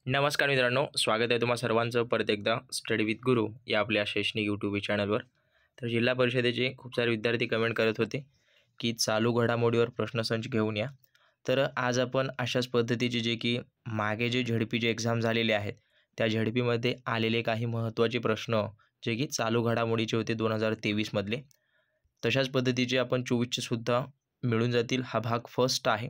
नमस्कार मित्रांनो, स्वागत आहे तुम्हा सर्वांचं परत एकदा स्टडी विथ गुरु या आपल्या शैक्षणिक यूट्यूब चॅनलवर। तर जिल्हा परिषदेचे खूप सारे विद्यार्थी कमेंट करत होते की चालू घडामोडीवर प्रश्नसंच घेऊन या। तर आज आपण अशाच पद्धतीचे जे की मागे जे झडपीचे एक्झाम झालेले आहेत त्या झडपीमध्ये आलेले काही महत्त्वाचे प्रश्न जे की चालू घडामोडीचे होते 2023 मधले, तशाच पद्धतीचे आपण 24चे सुद्धा मिळून जातील। हा भाग फर्स्ट आहे।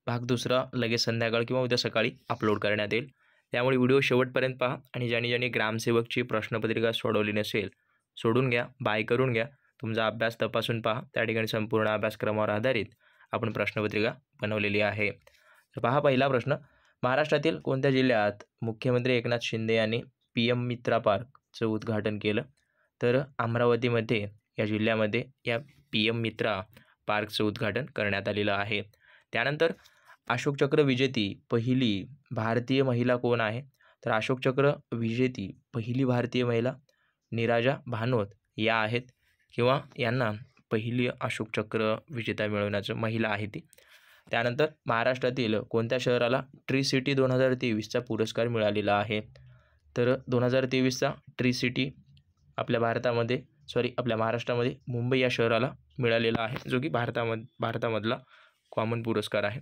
भाग दुसरा लगेच संध्याकाळ किंवा उद्या सकाळी अपलोड करण्यात येईल। त्यामुळे व्हिडिओ शेवटपर्यंत पहा आणि ज्यांनी ग्रामसेवकची प्रश्नपत्रिका सोडवली नसेल सोडून घ्या, बाय करून घ्या, तुमचा अभ्यास तपासून पहा। त्या ठिकाणी संपूर्ण अभ्यासक्रमावर आधारित आपण प्रश्नपत्रिका बनवलेली आहे। तर पहा पहिला प्रश्न, महाराष्ट्रातील कोणत्या जिल्ह्यात मुख्यमंत्री एकनाथ शिंदे यांनी PM मित्रा पार्कचं उद्घाटन केलं? तर अमरावतीमध्ये या जिल्ह्यामध्ये या PM मित्रा पार्कचं उद्घाटन करण्यात आलेलं आहे। त्यानंतर अशोक चक्र विजेती पहिली भारतीय महिला कोण आहे? तर अशोक चक्र विजेती पहिली भारतीय महिला नीराजा भानोत या आहेत, किंवा यांना पहिली अशोक चक्र विजेता मिळवण्याचं महिला आहे ती। त्यानंतर महाराष्ट्रातील कोणत्या शहराला ट्री सिटी 2023चा पुरस्कार मिळालेला आहे? तर 2023चा ट्री सिटी आपल्या महाराष्ट्रामध्ये मुंबई या शहराला मिळालेला आहे, जो की भारतामधला कॉमन पुरस्कार आहे।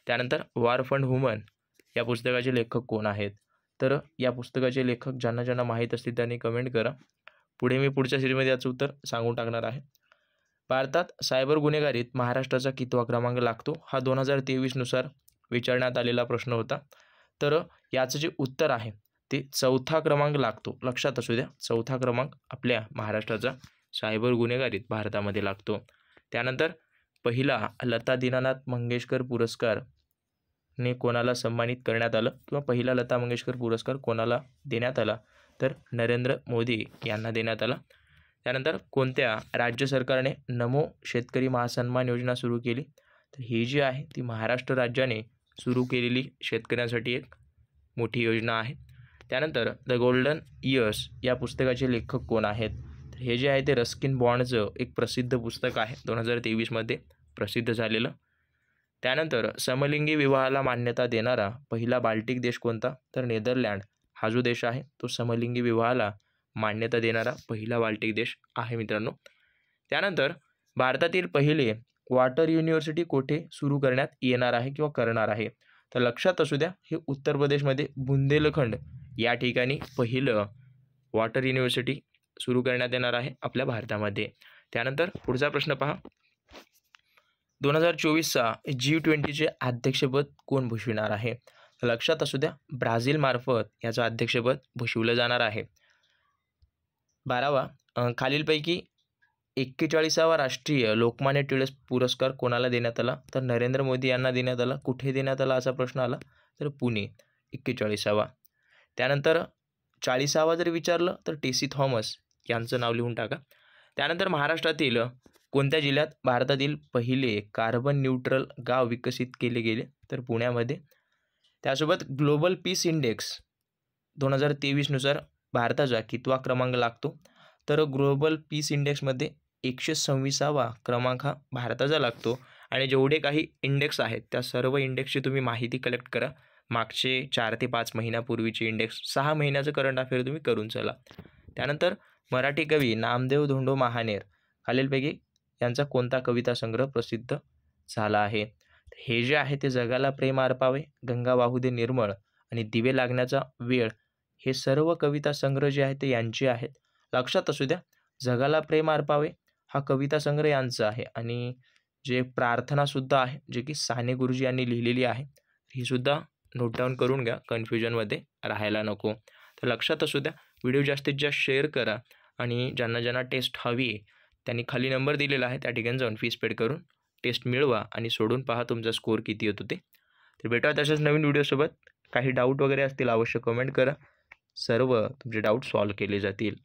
त्यानंतर वॉर फंड वुमन या पुस्तकाचे लेखक कोण आहेत? तर या पुस्तकाचे लेखक ज्यांना माहीत असतील त्यांनी कमेंट करा। पुढे मी पुढच्या सिरीजमध्ये याचं उत्तर सांगून टाकणार आहे। भारतात सायबर गुन्हेगारीत महाराष्ट्राचा कितवा क्रमांक लागतो? हा 2023 नुसार विचारण्यात आलेला प्रश्न होता। तर याचं जे उत्तर आहे ते 4था क्रमांक लागतो। लक्षात असू द्या, 4था क्रमांक आपल्या महाराष्ट्राचा सायबर गुन्हेगारीत भारतामध्ये लागतो। त्यानंतर पहिला लता दीनानाथ मंगेशकर पुरस्कार ने कोणाला सन्मानित करण्यात आलं, किंवा पहिला लता मंगेशकर पुरस्कार कोणाला देण्यात आला? तर नरेंद्र मोदी यांना देण्यात आला। त्यानंतर कोणत्या राज्य सरकारने नमो शेतकरी महासन्मान योजना सुरू केली? तर ही जी आहे ती महाराष्ट्र राज्याने सुरू केलेली शेतकऱ्यांसाठी एक मोठी योजना आहे। त्यानंतर द गोल्डन इयर्स या पुस्तकाचे लेखक कोण आहेत? तर हे जे आहे ते रस्किन बॉन्डचं एक प्रसिद्ध पुस्तक आहे, 2023 मध्ये प्रसिद्ध झालेलं। त्यानंतर समलिंगी विवाहाला मान्यता देणारा पहिला बाल्टिक देश कोणता? तर नेदरलँड हा जो देश आहे तो समलिंगी विवाहाला मान्यता देणारा पहिला बाल्टिक देश आहे मित्रांनो। त्यानंतर भारतातील पहिले वॉटर युनिव्हर्सिटी कोठे सुरू करण्यात येणार आहे किंवा करणार आहे? तर लक्षात असू द्या, हे उत्तर प्रदेशमध्ये बुंदेलखंड या ठिकाणी पहिलं वॉटर युनिव्हर्सिटी सुरू करण्यात येणार आहे आपल्या भारतामध्ये। त्यानंतर पुढचा प्रश्न पहा, 2024चा G20चे अध्यक्षपद कोण भूषविणार आहे? तर लक्षात असू द्या, ब्राझील मार्फत याचं अध्यक्षपद भूषवलं जाणार आहे। 12वा, खालीलपैकी 41वा राष्ट्रीय लोकमान्य टिळक पुरस्कार कोणाला देण्यात आला? तर नरेंद्र मोदी यांना देण्यात आला। कुठे देण्यात आला असा प्रश्न आला? तर पुणे 41वा। त्यानंतर 40वा जर विचारलं तर टेसी थॉमस यांचं नाव लिहून टाका। त्यानंतर महाराष्ट्रातील कोणत्या जिल्ह्यात भारतातील पहिले कार्बन न्यूट्रल गाव विकसित केले गेले? तर पुण्यामध्ये। त्यासोबत ग्लोबल पीस इंडेक्स 2023 नुसार भारताचा कितवा क्रमांक लागतो? तर ग्लोबल पीस इंडेक्समध्ये 126वा क्रमांक हा भारताचा लागतो। आणि जेवढे काही इंडेक्स आहेत त्या सर्व इंडेक्सची तुम्ही माहिती कलेक्ट करा। मागचे 4 ते 5 महिन्यापूर्वीचे इंडेक्स, 6 महिन्याचं करंट अफेअर तुम्ही करून चला। त्यानंतर मराठी कवी नामदेव धोंडो महानेर खालीलपैकी यांचा कोणता कविता संग्रह प्रसिद्ध झाला आहे? हे जे आहे ते जगाला प्रेम अर्पावे, गंगा वाहू दे निर्मळ आणि दिवे लागण्याचा वेळ, हे सर्व कविता संग्रह जे आहेत ते यांचे आहेत। लक्षात असू द्या, जगाला प्रेम अर्पावे हा कविता संग्रह यांचा आहे, आणि जे प्रार्थना सुद्धा आहे जे की साने गुरुजी यांनी लिहिलेली आहे, ही सुद्धा नोट डाऊन करून घ्या, कन्फ्युजनमध्ये राहायला नको। तर लक्षात असू द्या, व्हिडिओ जास्तीत जास्त शेअर करा, आणि ज्यांना टेस्ट हवी आहे त्यांनी खाली नंबर दिलेला आहे त्या ठिकाणी जाऊन फीस पेड करून टेस्ट मिळवा आणि सोडून पहा तुमचा स्कोअर किती येतो ते। तर भेटूया तशाच नवीन व्हिडिओसोबत। काही डाऊट वगैरे असतील अवश्य कमेंट करा, सर्व तुमचे डाऊट सॉल्व्ह केले जातील।